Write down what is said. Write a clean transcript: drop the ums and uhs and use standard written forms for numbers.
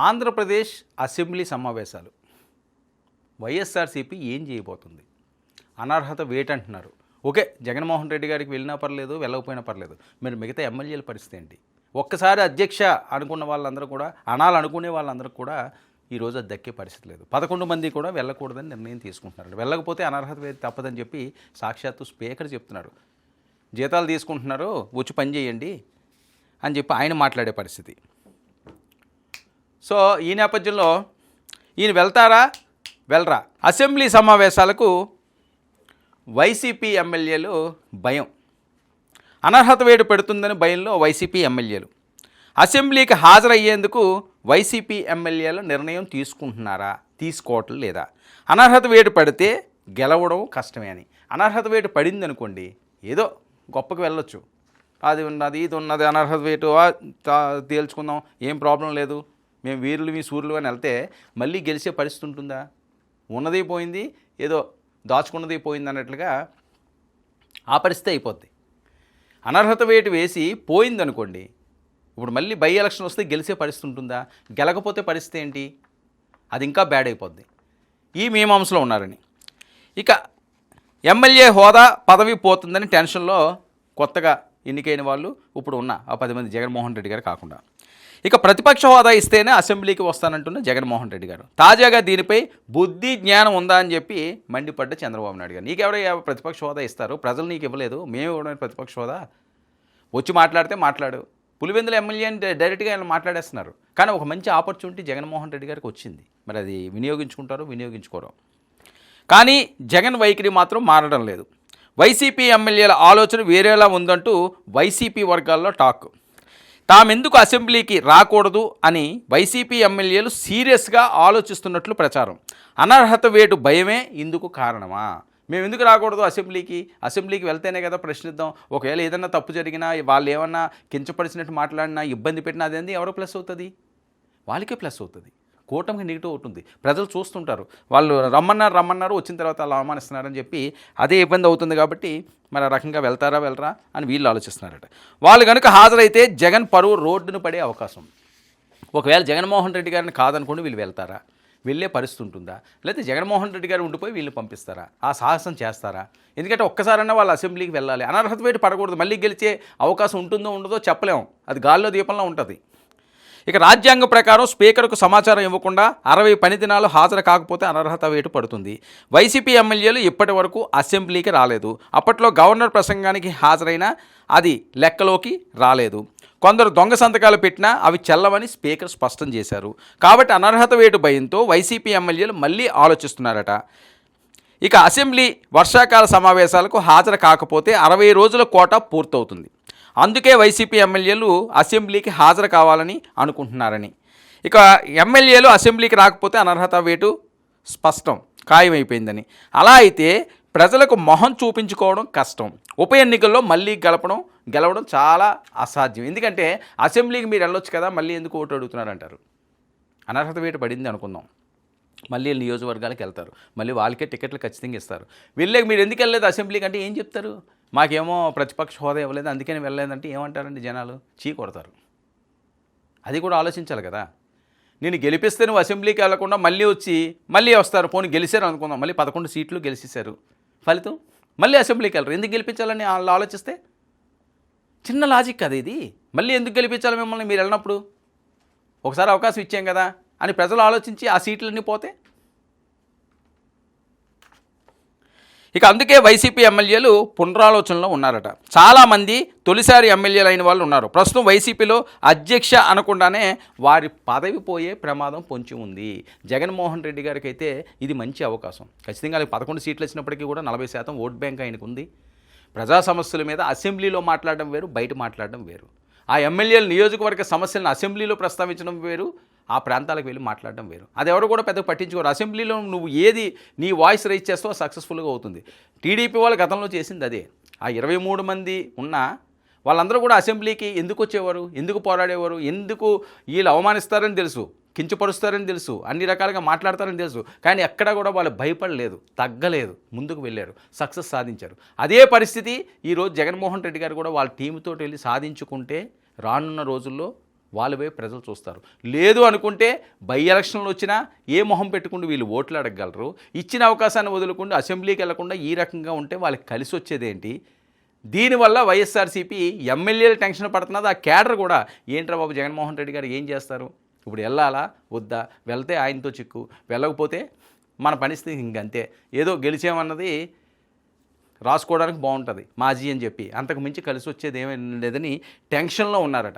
Andhra Pradesh assembly సమావేశాలు వైఎస్ఆర్సీపీ ఏం చేయబోతుంది? అనర్హత వేటంటున్నారు. ఓకే, జగన్మోహన్ రెడ్డి గారికి వెళ్ళినా పర్లేదు, వెళ్ళకపోయినా పర్లేదు, మీరు మిగతా ఎమ్మెల్యేల పరిస్థితి ఏంటి? ఒక్కసారి అధ్యక్ష అనుకున్న వాళ్ళందరూ కూడా, అనాలనుకునే వాళ్ళందరూ కూడా ఈరోజు అది దక్కే పరిస్థితి లేదు. 11 మంది కూడా వెళ్ళకూడదని నిర్ణయం తీసుకుంటున్నారు. వెళ్ళకపోతే అనర్హత వేటు తప్పదని చెప్పి సాక్షాత్తు స్పీకర్ చెప్తున్నారు. జీతాలు తీసుకుంటున్నారు, వచ్చి పని చేయండి అని చెప్పి ఆయన మాట్లాడే పరిస్థితి. సో ఈ నేపథ్యంలో ఈయన వెళ్తారా వెళ్ళరా? అసెంబ్లీ సమావేశాలకు వైసీపీ ఎమ్మెల్యేలు భయం. అనర్హత వేటు పెడుతుందని భయంలో వైసీపీ ఎమ్మెల్యేలు అసెంబ్లీకి హాజరయ్యేందుకు వైసీపీ ఎమ్మెల్యేలు నిర్ణయం తీసుకుంటున్నారా, తీసుకోవటం లేదా? అనర్హత వేటు పడితే గెలవడం కష్టమే అని. అనర్హత వేటు పడింది అనుకోండి, ఏదో గొప్పకు వెళ్ళొచ్చు, అది ఉన్నది ఇది ఉన్నది అనర్హత వేటు తేల్చుకుందాం, ఏం ప్రాబ్లం లేదు, మేము వీరులు మీ సూర్యులు అని వెళ్తే మళ్ళీ గెలిచే పరిస్థితి ఉంటుందా? ఉన్నది పోయింది, ఏదో దాచుకున్నది పోయింది అన్నట్లుగా ఆ పరిస్థితి అయిపోద్ది. అనర్హత వేటు వేసి పోయింది అనుకోండి, ఇప్పుడు మళ్ళీ బై ఎలక్షన్ వస్తే గెలిచే పరిస్థితి ఉంటుందా? గెలకపోతే పరిస్థితి ఏంటి? అది ఇంకా బ్యాడ్ అయిపోద్ది. ఈ మీమాంసలో ఉన్నారని. ఇక ఎమ్మెల్యే హోదా పదవి పోతుందని టెన్షన్లో కొత్తగా ఎన్నికైన వాళ్ళు ఇప్పుడు ఉన్న ఆ 10 మంది జగన్మోహన్ రెడ్డి గారు కాకుండా, ఇక ప్రతిపక్ష హోదా ఇస్తేనే అసెంబ్లీకి వస్తానంటున్న జగన్మోహన్ రెడ్డి గారు తాజాగా దీనిపై బుద్ధి జ్ఞానం ఉందా అని చెప్పి మండిపడ్డ చంద్రబాబు నాయుడు గారు. నీకెవరైనా ప్రతిపక్ష హోదా ఇస్తారు? ప్రజలు నీకు ఇవ్వలేదు, మేము ఇవ్వడం ప్రతిపక్ష హోదా. వచ్చి మాట్లాడితే మాట్లాడు. పులివెందుల ఎమ్మెల్యే అని డైరెక్ట్గా ఆయన మాట్లాడేస్తున్నారు. కానీ ఒక మంచి ఆపర్చునిటీ జగన్మోహన్ రెడ్డి గారికి వచ్చింది. మరి అది వినియోగించుకుంటారో వినియోగించుకోరో. కానీ జగన్ వైఖరి మాత్రం మారడం లేదు. వైసీపీ ఎమ్మెల్యేల ఆలోచన వేరేలా ఉందంటూ వైసీపీ వర్గాల్లో టాక్. తామెందుకు అసెంబ్లీకి రాకూడదు అని వైసీపీ ఎమ్మెల్యేలు సీరియస్గా ఆలోచిస్తున్నట్లు ప్రచారం. అనర్హత వేటు భయమే ఇందుకు కారణమా? మేము ఎందుకు రాకూడదు అసెంబ్లీకి వెళ్తేనే కదా ప్రశ్నిద్దాం. ఒకవేళ ఏదన్నా తప్పు జరిగినా, వాళ్ళు ఏమన్నా కించపరిచినట్టు మాట్లాడినా, ఇబ్బంది పెట్టినా, అదేంది ఎవరో ప్లస్ అవుతుంది? వాళ్ళకే ప్లస్ అవుతుంది. కూటమికి నెగిటివ్ అవుతుంది. ప్రజలు చూస్తుంటారు, వాళ్ళు రమ్మన్నారు వచ్చిన తర్వాత అలా అవమానిస్తున్నారని చెప్పి అదే ఇబ్బంది అవుతుంది. కాబట్టి మరి ఆ రకంగా వెళ్తారా వెళ్ళరా అని వీళ్ళు ఆలోచిస్తున్నారట. వాళ్ళు కనుక హాజరైతే జగన్ పరువు రోడ్డును పడే అవకాశం. ఒకవేళ జగన్మోహన్ రెడ్డి గారిని కాదనుకోండి వీళ్ళు వెళ్తారా? వెళ్ళే పరిస్థితి ఉంటుందా? లేకపోతే జగన్మోహన్ రెడ్డి గారు ఉండిపోయి వీళ్ళు పంపిస్తారా? ఆ సాహసం చేస్తారా? ఎందుకంటే ఒక్కసారన్నా వాళ్ళు అసెంబ్లీకి వెళ్ళాలి. అనర్హత వేటు పడకూడదు. మళ్ళీ గెలిచే అవకాశం ఉంటుందో ఉండదో చెప్పలేము. అది గాల్లో దీపంలో ఉంటుంది. ఇక రాజ్యాంగం ప్రకారం స్పీకర్కు సమాచారం ఇవ్వకుండా 60 పని దినాలు హాజరు కాకపోతే అనర్హత వేటు పడుతుంది. వైసీపీ ఎమ్మెల్యేలు ఇప్పటి వరకు అసెంబ్లీకి రాలేదు. అప్పట్లో గవర్నర్ ప్రసంగానికి హాజరైనా అది లెక్కలోకి రాలేదు. కొందరు దొంగ సంతకాలు పెట్టినా అవి చెల్లవని స్పీకర్ స్పష్టం చేశారు. కాబట్టి అనర్హత వేటు భయంతో వైసీపీ ఎమ్మెల్యేలు మళ్ళీ ఆలోచిస్తున్నారట. ఇక అసెంబ్లీ వర్షాకాల సమావేశాలకు హాజరు కాకపోతే 60 రోజుల కోట పూర్తవుతుంది. అందుకే వైసీపీ ఎమ్మెల్యేలు అసెంబ్లీకి హాజరు కావాలని అనుకుంటున్నారని. ఇక ఎమ్మెల్యేలు అసెంబ్లీకి రాకపోతే అనర్హత వేటు స్పష్టం ఖాయమైపోయిందని. అలా అయితే ప్రజలకు మొహం చూపించుకోవడం కష్టం. ఉప ఎన్నికల్లో మళ్ళీ గెలవడం చాలా అసాధ్యం. ఎందుకంటే అసెంబ్లీకి మీరు వెళ్ళొచ్చు కదా, మళ్ళీ ఎందుకు ఓటు అడుగుతున్నారంటారు. అనర్హత వేటు పడింది అనుకుందాం, మళ్ళీ నియోజకవర్గాలకు వెళ్తారు, మళ్ళీ వాళ్ళకే టికెట్లు ఖచ్చితంగా ఇస్తారు. వెళ్ళాక మీరు ఎందుకు వెళ్ళలేదు అసెంబ్లీకి అంటే ఏం చెప్తారు? మాకేమో ప్రతిపక్ష హోదా ఇవ్వలేదు అందుకని వెళ్ళలేదంటే ఏమంటారండి జనాలు? చీ కొడతారు. అది కూడా ఆలోచించాలి కదా. నేను గెలిపిస్తే నువ్వు అసెంబ్లీకి వెళ్లకుండా మళ్ళీ వస్తారు. పోనీ గెలిచారు అనుకుందాం, మళ్ళీ 11 సీట్లు గెలిచేశారు, ఫలితం మళ్ళీ అసెంబ్లీకి వెళ్ళరు. ఎందుకు గెలిపించాలని వాళ్ళు ఆలోచిస్తే చిన్న లాజిక్ కదా ఇది. మళ్ళీ ఎందుకు గెలిపించాలి మిమ్మల్ని మీరు వెళ్ళినప్పుడు? ఒకసారి అవకాశం ఇచ్చాం కదా అని ప్రజలు ఆలోచించి ఆ సీట్లన్నీ పోతే ఇక అందుకే వైసీపీ ఎమ్మెల్యేలు పునరాలోచనలో ఉన్నారట. చాలామంది తొలిసారి ఎమ్మెల్యేలు అయిన వాళ్ళు ఉన్నారు. ప్రస్తుతం వైసీపీలో అధ్యక్ష అనకుండానే వారి పదవి పోయే ప్రమాదం పొంచి ఉంది. జగన్మోహన్ రెడ్డి గారికి అయితే ఇది మంచి అవకాశం. ఖచ్చితంగా 11 సీట్లు వచ్చినప్పటికీ కూడా 40% ఓట్ బ్యాంక్ ఆయనకు ఉంది. ప్రజా సమస్యల మీద అసెంబ్లీలో మాట్లాడడం వేరు, బయట మాట్లాడడం వేరు. ఆ ఎమ్మెల్యేలు నియోజకవర్గ సమస్యలను అసెంబ్లీలో ప్రస్తావించడం వేరు, ఆ ప్రాంతాలకు వెళ్ళి మాట్లాడడం వేరు. అది ఎవరు కూడా పెద్దగా పట్టించుకోరు. అసెంబ్లీలో నువ్వు ఏది నీ వాయిస్ రైజ్ చేస్తావో సక్సెస్ఫుల్గా అవుతుంది. టీడీపీ వాళ్ళు గతంలో చేసింది అదే. ఆ 23 మంది ఉన్న వాళ్ళందరూ కూడా అసెంబ్లీకి ఎందుకు వచ్చేవారు, ఎందుకు పోరాడేవారు, ఎందుకు వీళ్ళు అవమానిస్తారని తెలుసు, కించపరుస్తారని తెలుసు, అన్ని రకాలుగా మాట్లాడతారని తెలుసు. కానీ ఎక్కడా కూడా వాళ్ళు భయపడలేదు, తగ్గలేదు, ముందుకు వెళ్ళారు, సక్సెస్ సాధించారు. అదే పరిస్థితి ఈరోజు జగన్మోహన్ రెడ్డి గారు కూడా వాళ్ళ టీంతో వెళ్ళి సాధించుకుంటే రానున్న రోజుల్లో వాళ్ళ వైపు ప్రజలు చూస్తారు. లేదు అనుకుంటే బై ఎలక్షన్లు వచ్చినా ఏ మొహం పెట్టుకుంటూ వీళ్ళు ఓట్లు అడగగలరు. ఇచ్చిన అవకాశాన్ని వదులుకుంటూ అసెంబ్లీకి వెళ్లకుండా ఈ రకంగా ఉంటే వాళ్ళకి కలిసి వచ్చేదేంటి? దీనివల్ల వైఎస్ఆర్సీపీ ఎమ్మెల్యేలు టెన్షన్ పడుతున్నది, ఆ క్యాడర్ కూడా ఏంట్రా బాబు జగన్మోహన్ రెడ్డి గారు ఏం చేస్తారు, ఇప్పుడు వెళ్ళాలా వద్దా, వెళ్తే ఆయనతో చిక్కు, వెళ్ళకపోతే మన పరిస్థితి ఇంకంతే, ఏదో గెలిచామన్నది రాసుకోవడానికి బాగుంటుంది మాజీ అని చెప్పి, అంతకు మించి కలిసి వచ్చేది ఏమీ లేదని టెన్షన్లో ఉన్నారట.